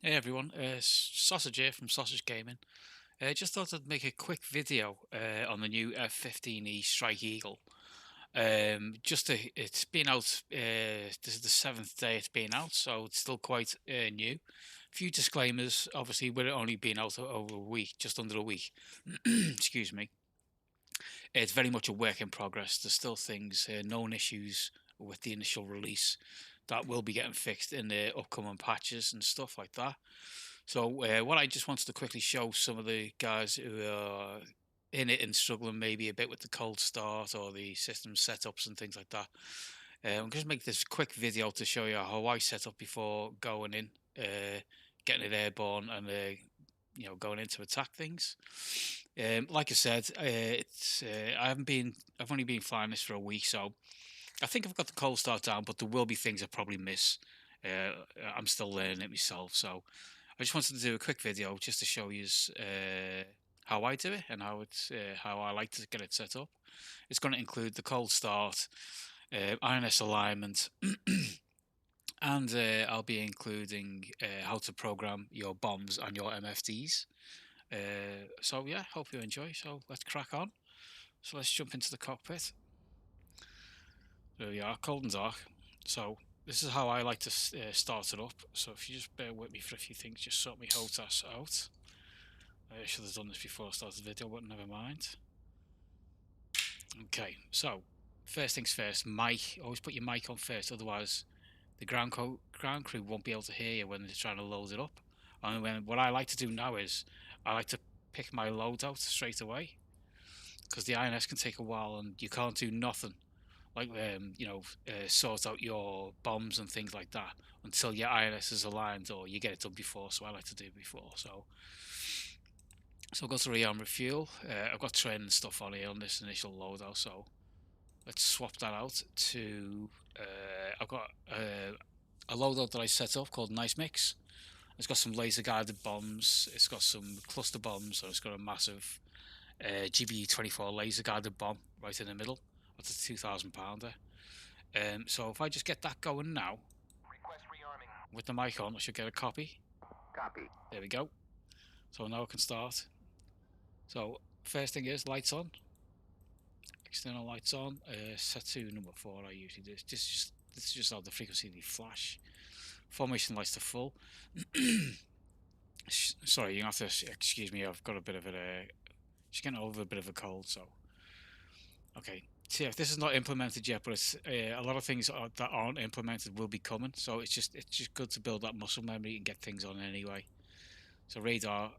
Hey everyone, Sausage here from Sausage Gaming. Just thought I'd make a quick video on the new F15E Strike Eagle. It's been out. This is the seventh day it's been out, so it's still quite new. Few disclaimers. Obviously, with it only been out over a week, just under a week. Excuse me. It's very much a work in progress. There's still things, known issues with the initial release that will be getting fixed in the upcoming patches and stuff like that. So what I just wanted to quickly show some of the guys who are in it and struggling maybe a bit with the cold start or the system setups and things like that. I'm going to make this quick video to show you how I set up before going in, getting it airborne and going in to attack things. Like I said, I've only been flying this for a week, so I think I've got the cold start down, but there will be things I probably miss. I'm still learning it myself, so I just wanted to do a quick video just to show you how I do it and how I like to get it set up. It's going to include the cold start, INS alignment, and I'll be including how to program your bombs and your MFDs. So yeah, hope you enjoy. So let's crack on. So let's jump into the cockpit. There we are, cold and dark. So this is how I like to start it up. So if you just bear with me for a few things, just sort my HOTAS out. I should have done this before I started the video, but never mind. Okay, so first things first, mic. Always put your mic on first, otherwise the ground crew won't be able to hear you when they're trying to load it up. And what I like to do now is I like to pick my load out straight away, because the INS can take a while and you can't do nothing like sort out your bombs and things like that until your INS is aligned or you get it done before. So I like to do it before. So I'll go to rearm refuel. I've got training stuff on here on this initial loadout, so let's swap that out to I've got a loadout that I set up called Nice Mix. It's got some laser guided bombs, it's got some cluster bombs, so it's got a massive GB24 laser guided bomb right in the middle. That's a 2,000 pounder. So if I just get that going now, Request rearming. with the mic on, I should get a copy. Copy. There we go. So now I can start. So first thing is lights on, external lights on. Set to number 4. I usually do. This is just how the frequency they flash. Formation lights to full. Sorry, you have to excuse me. I've got a bit of just getting over a bit of a cold. So okay. So yeah, this is not implemented yet, but it's a lot of things that aren't implemented will be coming. So it's just good to build that muscle memory and get things on anyway. So radar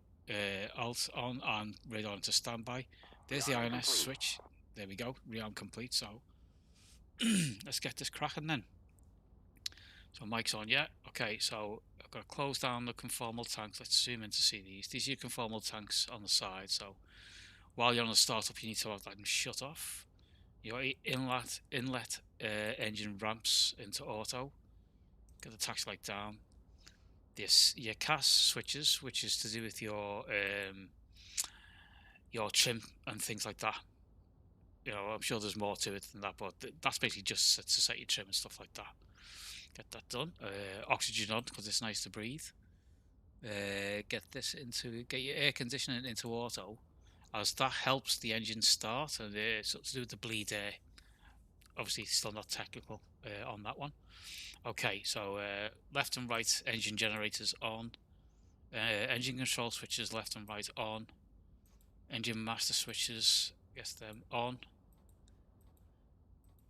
alt on and radar into standby. There's the INS switch. There we go. Rearm complete. So let's get this cracking then. So mic's on, yeah. Okay, so I've got to close down the conformal tanks. Let's zoom in to see these. These are your conformal tanks on the side. So while you're on the startup, you need to have them shut off. Your inlet engine ramps into auto. Get the tax light down. This your CAS switches, which is to do with your trim and things like that. I'm sure there's more to it than that, but that's basically just to set your trim and stuff like that. Get that done. Oxygen on because it's nice to breathe. Get your air conditioning into auto, as that helps the engine start, and it's to do with the bleed air. Obviously, still not technical on that one. Okay, so left and right engine generators on. Engine control switches left and right on. Engine master switches, get them on.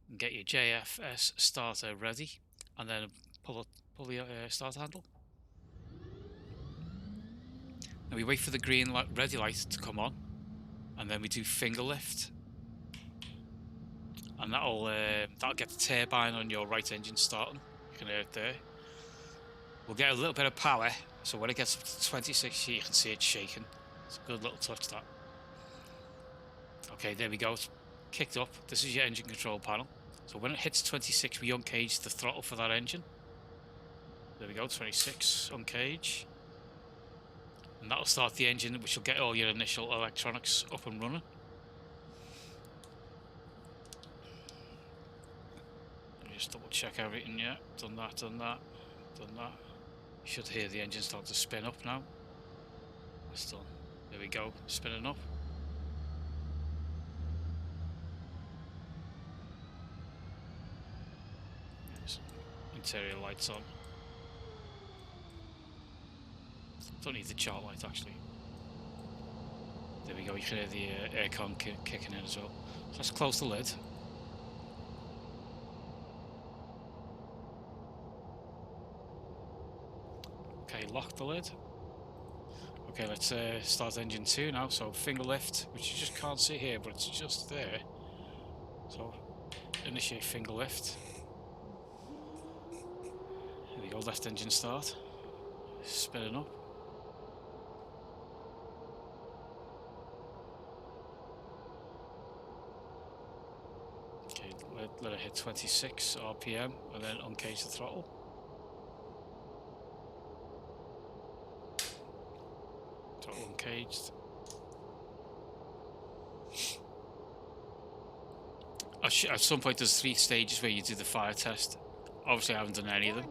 And get your JFS starter ready, and then pull the start handle. And we wait for the green light, ready light to come on, and then we do finger lift, and that'll get the turbine on your right engine starting. You can hear it there. We'll get a little bit of power, so when it gets up to 26, you can see it shaking. It's a good little touch, that. Okay, there we go. It's kicked up. This is your engine control panel. So when it hits 26, we uncage the throttle for that engine. There we go, 26, uncage. And that'll start the engine, which will get all your initial electronics up and running. Let me just double check everything. Yeah, done that. Should hear the engine start to spin up now. That's done. There we go, spinning up. Yes. Interior lights on. Don't need the chart light actually. There we go, you can hear the aircon kicking in as well. So let's close the lid. Okay, lock the lid. Okay, let's start engine 2 now. So finger lift, which you just can't see here, but it's just there. So initiate finger lift. There we go, left engine start. Spinning up. Okay, let it hit 26 RPM and then uncage the throttle. Throttle uncaged. At some point there's 3 stages where you do the fire test. Obviously I haven't done any of them.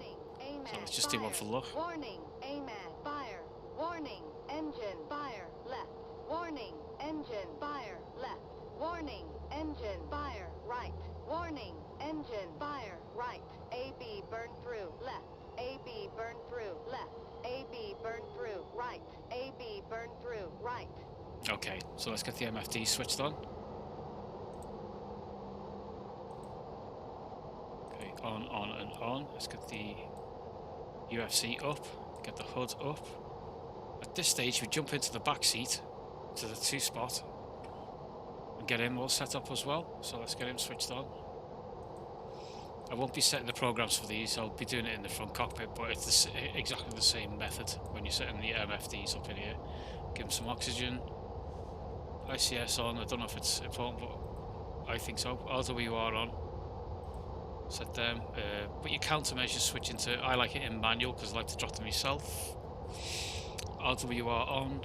So let's just do one for luck. Warning, AMAD, fire. Warning, engine, fire, left. Warning, engine, fire, left. Warning, engine, fire, right. Warning, engine, fire, right. AB burn through, left. AB burn through, left. AB burn through, right. AB burn through, right. Okay, so let's get the MFD switched on. Okay, on and on. Let's get the UFC up, get the hood up. At this stage we jump into the back seat, to the 2 spot, and get him all set up as well. So let's get him switched on. I won't be setting the programs for these, I'll be doing it in the front cockpit, but it's exactly the same method when you're setting the MFDs up in here. Give them some oxygen, ICS on, I don't know if it's important, but I think so. RWR on, set them, but your countermeasures switch into, I like it in manual because I like to drop them myself. RWR on,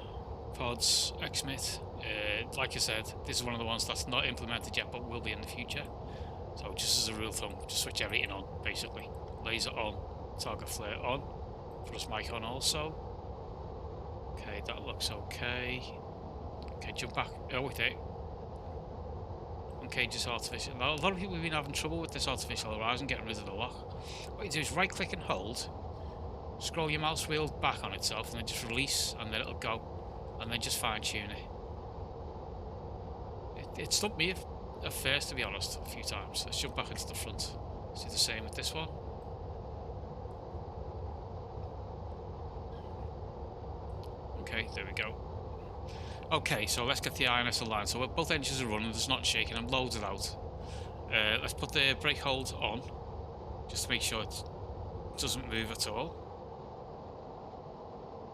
pods, XMIT, like I said, this is one of the ones that's not implemented yet but will be in the future. So just as a rule of thumb, just switch everything on, basically. Laser on, target flare on, thrust mic on also. Okay, that looks okay. Okay, jump back. Oh, wait there. Okay, just artificial. Now, a lot of people have been having trouble with this artificial horizon, getting rid of the lock. What you do is right click and hold, scroll your mouse wheel back on itself, and then just release, and then it'll go. And then just fine tune it. It stumped me at first, to be honest, a few times. Let's jump back into the front. Let's do the same with this one. Okay, there we go. Okay, so let's get the INS aligned. So both engines are running, there's not shaking, I'm loaded out. Let's put the brake hold on, just to make sure it doesn't move at all.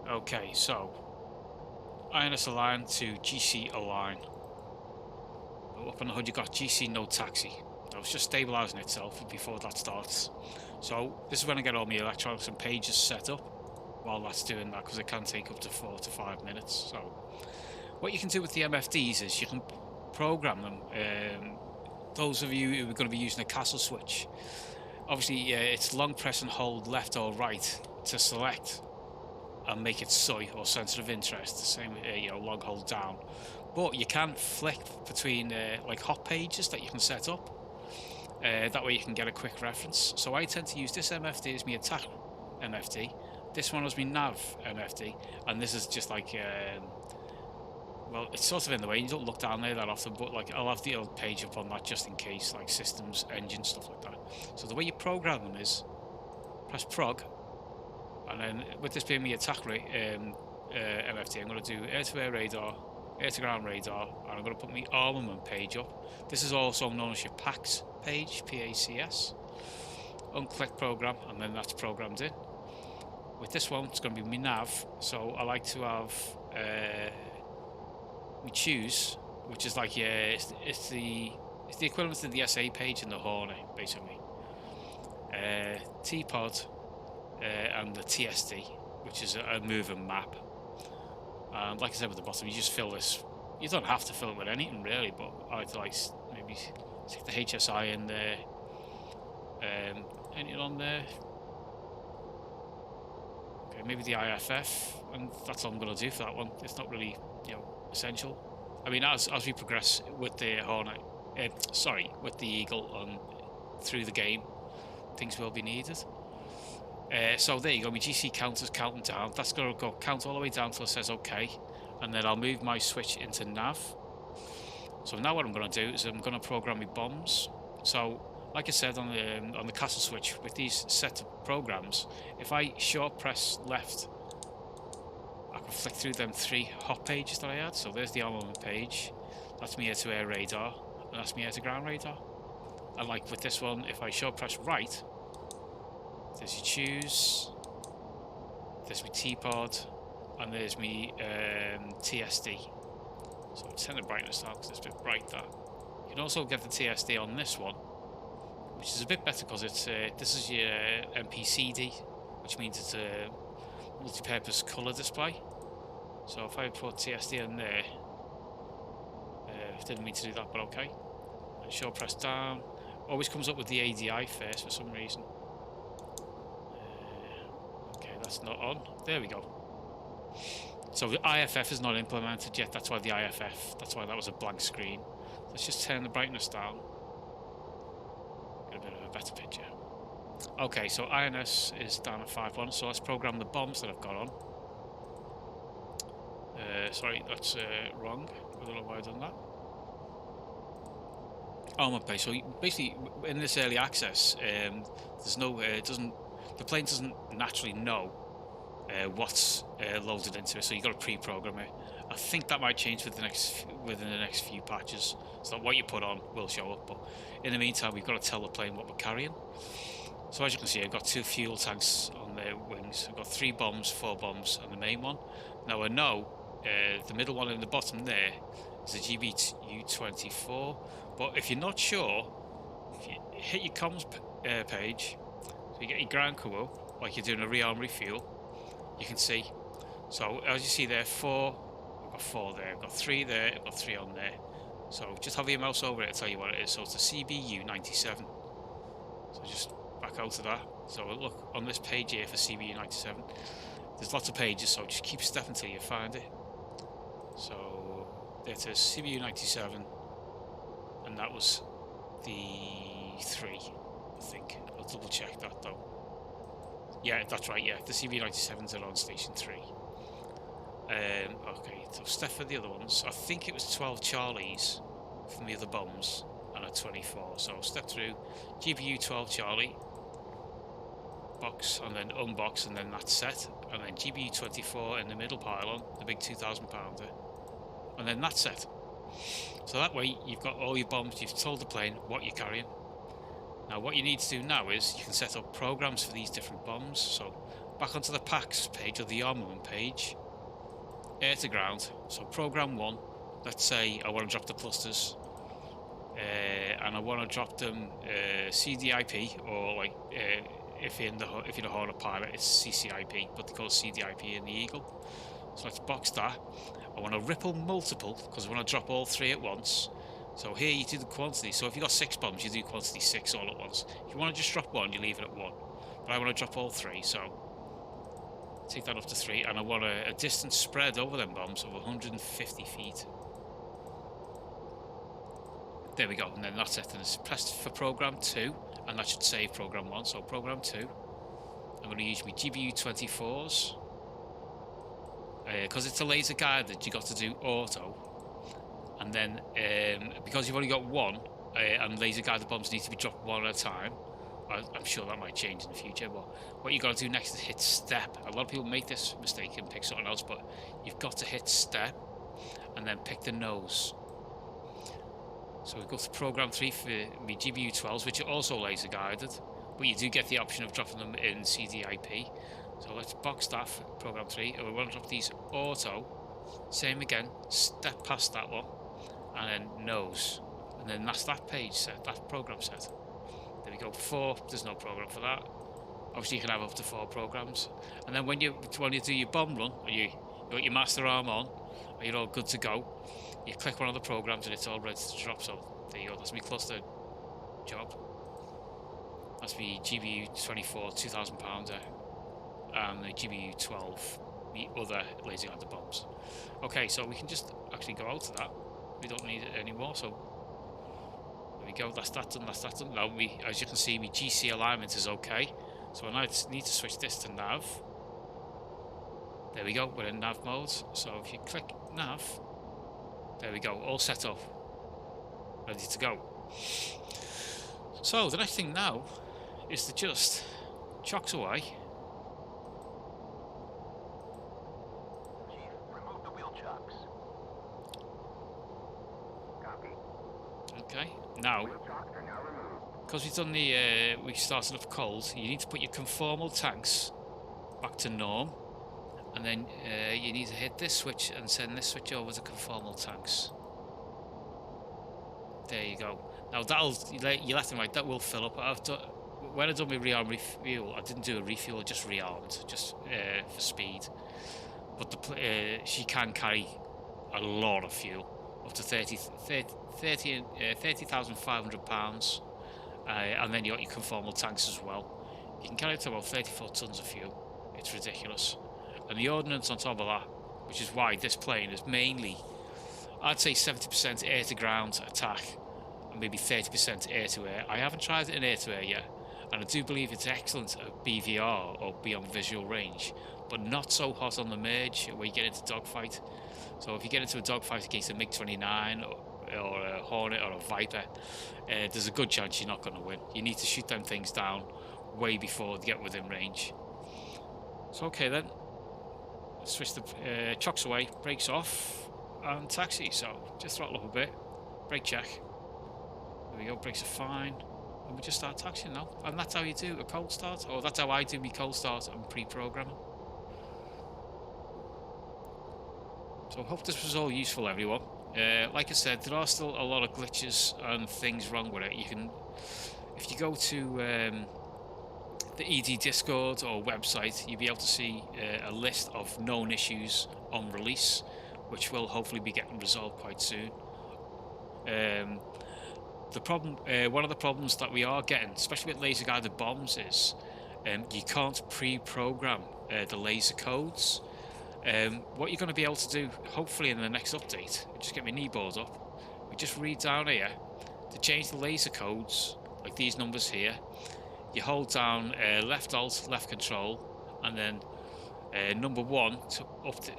Okay, so INS align to GC align. Up on the hood you got GC no taxi. Now it's just stabilising itself before that starts. So this is when I get all my electronics and pages set up while that's doing that, because it can take up to 4 to 5 minutes. So what you can do with the MFDs is you can program them. Those of you who are going to be using a castle switch, obviously it's long press and hold left or right to select and make it soy or center of interest. The same, long hold down. But you can flick between like hot pages that you can set up. That way you can get a quick reference. So I tend to use this MFD as my attack MFD. This one was my nav MFD, and this is just like, well, it's sort of in the way. You don't look down there that often, but like I'll have the old page up on that just in case, like systems, engine, stuff like that. So the way you program them is press prog, and then with this being my attack MFD, I'm going to do air-to-air radar, air-to-ground radar, and I'm going to put my armament page up. This is also known as your PACS page, PACS. Unclick program, and then that's programmed in. With this one, it's going to be my nav, so I like to have we choose, which is like it's the equivalent to the SA page in the Hornet, basically. T-pod and the TSD, which is a moving map. And like I said with the bottom, you just fill this. You don't have to fill it with anything really, but I like to maybe stick the HSI in there. Anything on there? Okay, maybe the IFF, and that's all I'm going to do for that one. It's not really, essential. I mean, as we progress with the Hornet, with the Eagle on through the game, things will be needed. So there you go, my GC counter's counting down. That's going to go count all the way down until it says OK, and then I'll move my switch into nav. So now what I'm going to do is I'm going to program my bombs. So, like I said on the castle switch, with these set of programs, if I short press left, I can flick through them 3 hot pages that I had. So there's the armament page, that's me air to air radar, and that's me air to ground radar. And like with this one, if I short press right, there's your choose, there's my T-pod, and there's me TSD. So I'll turn the brightness down because it's a bit bright there. You can also get the TSD on this one, which is a bit better because it's this is your MPCD, which means it's a multi-purpose colour display. So if I put TSD in there, didn't mean to do that, but okay. And short press down, always comes up with the ADI first for some reason. Okay, that's not on. There we go. So the IFF is not implemented yet. That's why that's why that was a blank screen. Let's just turn the brightness down. Get a bit of a better picture. Okay, so INS is down at 5.1. So let's program the bombs that I've got on. Sorry, that's wrong. I don't know why I've done that. Armor base. So basically, in this early access, there's no. The plane doesn't naturally know what's loaded into it, so you've got to pre-program it. I think that might change within the next few patches, so that what you put on will show up, but in the meantime we've got to tell the plane what we're carrying. So as you can see, I've got 2 fuel tanks on the wings, I've got 3 bombs, 4 bombs, and the main one. Now I know the middle one in the bottom there is a GBU-24, but if you're not sure, if you hit your comms page, so you get your ground crew up, like you're doing a rearm refuel, you can see. So as you see there, 4, I've got 4 there, I've got 3 there, I've got 3 on there. So just have your mouse over it to tell you what it is. So it's a CBU-97. So just back out to that. So look on this page here for CBU-97. There's lots of pages, so just keep stepping until you find it. So there it is, CBU-97, and that was the 3, I think. I'll double check that though. Yeah, that's right, yeah, the CB-97s are on station 3. Okay, so step for the other ones. I think it was 12 Charlies from the other bombs and a 24. So step through GPU 12 Charlie, box, and then unbox, and then that's set. And then GPU 24 in the middle pylon, the big 2,000 pounder, and then that's set. So that way you've got all your bombs, you've told the plane what you're carrying. Now what you need to do now is you can set up programs for these different bombs. So back onto the packs page or the armament page, air to ground. So program 1, let's say I want to drop the clusters, and I want to drop them CDIP, or like if you're the Hornet pilot, it's CCIP, but they call it CDIP in the Eagle. So let's box that. I want to ripple multiple because I want to drop all 3 at once. So here you do the quantity. So if you've got 6 bombs, you do quantity 6 all at once. If you want to just drop 1, you leave it at 1. But I want to drop all 3, so take that up to 3, and I want a distance spread over them bombs of 150 feet. There we go, and then that's it. And it's pressed for program 2, and that should save program 1. So program 2, I'm going to use my GBU-24s. Because it's a laser guided, you got to do auto. And then, because you've only got 1, and laser guided bombs need to be dropped 1 at a time, I'm sure that might change in the future, but what you've got to do next is hit step. A lot of people make this mistake and pick something else, but you've got to hit step, and then pick the nose. So we go to program 3 for my GBU-12s, which are also laser guided, but you do get the option of dropping them in CDIP. So let's box that for program 3, and we want to drop these auto. Same again, step past that one, and then nose, and then that's that page set, that program set. There we go. 4, there's no program for that. Obviously you can have up to 4 programs, and then when you do your bomb run, or you got your master arm on, and you're all good to go, you click one of the programs and it's all ready to drop. So there you go, that's my cluster job. That's my GBU-24 2,000 pounder. and the GBU-12, the other laser guided bombs. Okay, so we can just actually go out of that. We don't need it anymore, so there we go. That's that done, that's that done. Now, as you can see, my GC alignment is okay. So I now need to switch this to nav. There we go, we're in nav mode. So if you click nav, there we go, all set up, ready to go. So the next thing now is to just chocks away. Chief, remove the wheel chocks. Copy. Okay, now, Wheel chocks are now removed. because we've done the, we started off cold, you need to put your conformal tanks back to norm. And then you need to hit this switch and send this switch over to conformal tanks. There you go. Now that'll, you left and right, that will fill up. When I done my rearm refuel, I didn't do a refuel, I just rearmed, just for speed. But she can carry a lot of fuel, up to 30,500 pounds. And then you got your conformal tanks as well. You can carry up to about 34 tons of fuel. It's ridiculous. And the ordnance on top of that, which is why this plane is mainly, I'd say 70% air to ground attack and maybe 30% air to air. I haven't tried it in air to air yet, and I do believe it's excellent at BVR or beyond visual range, but not so hot on the merge where you get into dogfight. So if you get into a dogfight against a MiG-29 or a Hornet or a Viper, there's a good chance you're not going to win. You need to shoot them things down way before they get within range. So okay then. Switch the chocks away, brakes off, and taxi. So just throttle up a bit, brake check. There we go, brakes are fine, and we just start taxiing now. And that's how you do a cold start, or that's how I do my cold start and pre-programming. So I hope this was all useful, everyone. Like I said, there are still a lot of glitches and things wrong with it. You can, if you go to the ED Discord or website, you'll be able to see a list of known issues on release, which will hopefully be getting resolved quite soon. The problem, one of the problems that we are getting, especially with laser guided bombs, is you can't pre-program the laser codes. What you're going to be able to do, hopefully in the next update, just get my kneeboard up, we just read down here to change the laser codes, like these numbers here. You hold down left alt, left control, and then number 1 to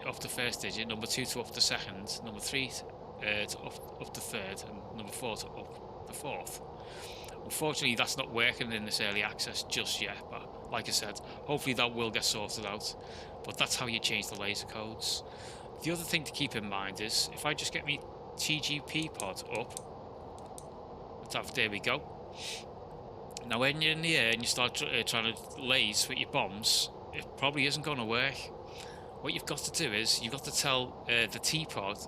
up the first digit, number 2 to up the second, number 3 to up the third, and number 4 to up the fourth. Unfortunately, that's not working in this early access just yet, but like I said, hopefully that will get sorted out. But that's how you change the laser codes. The other thing to keep in mind is, if I just get my TGP pod up, there we go. Now when you're in the air and you start trying to laze with your bombs, it probably isn't going to work. What you've got to do is, you've got to tell the T-pod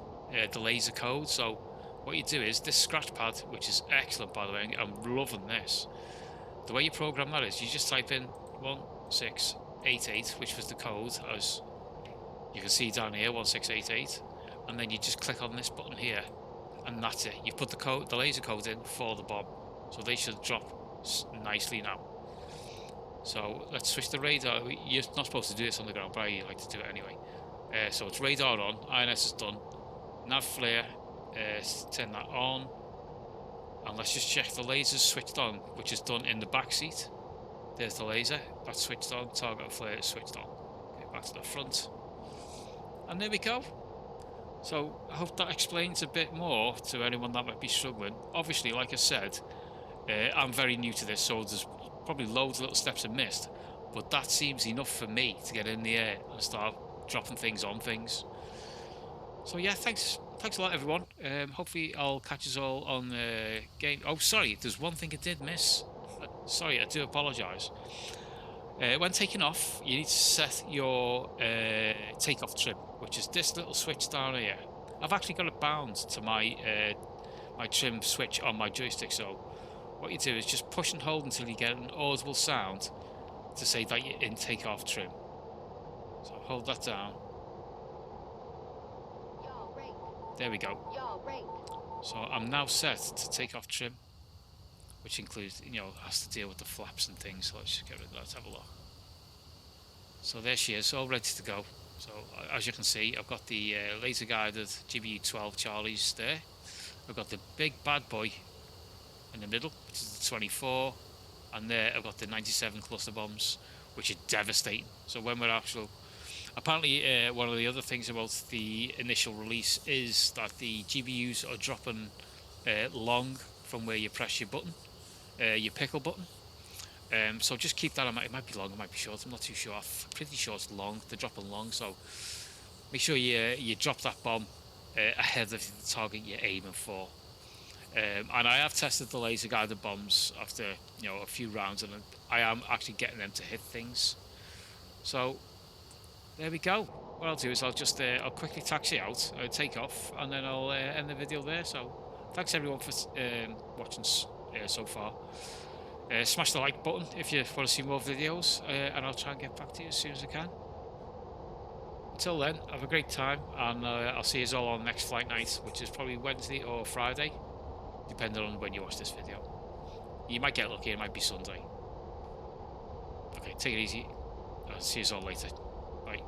the laser code. So what you do is, this scratch pad, which is excellent by the way, I'm loving this. The way you program that is, you just type in 1688, which was the code, as you can see down here, 1688, and then you just click on this button here, and that's it. You put the code, the laser code in for the bomb, so they should drop nicely now. So let's switch the radar. You're not supposed to do this on the ground, but I like to do it anyway. So it's radar on, INS is done, nav flare, turn that on, and let's just check the laser's switched on, which is done in the back seat. There's the laser, that's switched on, target flare is switched on. Okay, back to the front, and there we go. So I hope that explains a bit more to anyone that might be struggling. Obviously, like I said, I'm very new to this, so there's probably loads of little steps I missed, but that seems enough for me to get in the air and start dropping things on things. So yeah, thanks a lot everyone. Hopefully I'll catch us all on the game. Oh, sorry, there's one thing I did miss. Sorry, I do apologise. When taking off, you need to set your takeoff trim, which is this little switch down here. I've actually got it bound to my my trim switch on my joystick, so what you do is just push and hold until you get an audible sound to say that you're in takeoff trim. So hold that down. There we go. So I'm now set to take off trim, which includes, you know, has to deal with the flaps and things. So let's just get rid of that. Let's have a look. So there she is, all ready to go. So as you can see, I've got the laser guided GBU-12 Charlies there. I've got the big bad boy in the middle, which is the 24, and there I've got the 97 cluster bombs, which are devastating. So when we're apparently one of the other things about the initial release is that the GBUs are dropping long from where you press your button, your pickle button. So just keep that in mind. It might be long, it might be short, I'm not too sure. I'm pretty sure it's long, they're dropping long, so make sure you drop that bomb ahead of the target you're aiming for. And I have tested the laser guided bombs after a few rounds, and I am actually getting them to hit things. So there we go. What I'll do is I'll quickly taxi out, take off, and then I'll end the video there. So thanks everyone for watching so far. Smash the like button if you want to see more videos, and I'll try and get back to you as soon as I can. Until then, have a great time, and I'll see you all on next flight night, which is probably Wednesday or Friday, depending on when you watch this video. You might get lucky, it might be Sunday. Okay, take it easy. I'll see you all later. Bye.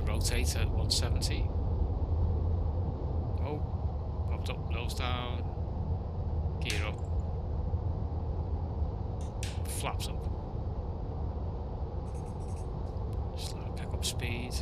Rotate at 170. Oh, popped up, nose down, gear up, flaps up. Just let it pick up speed.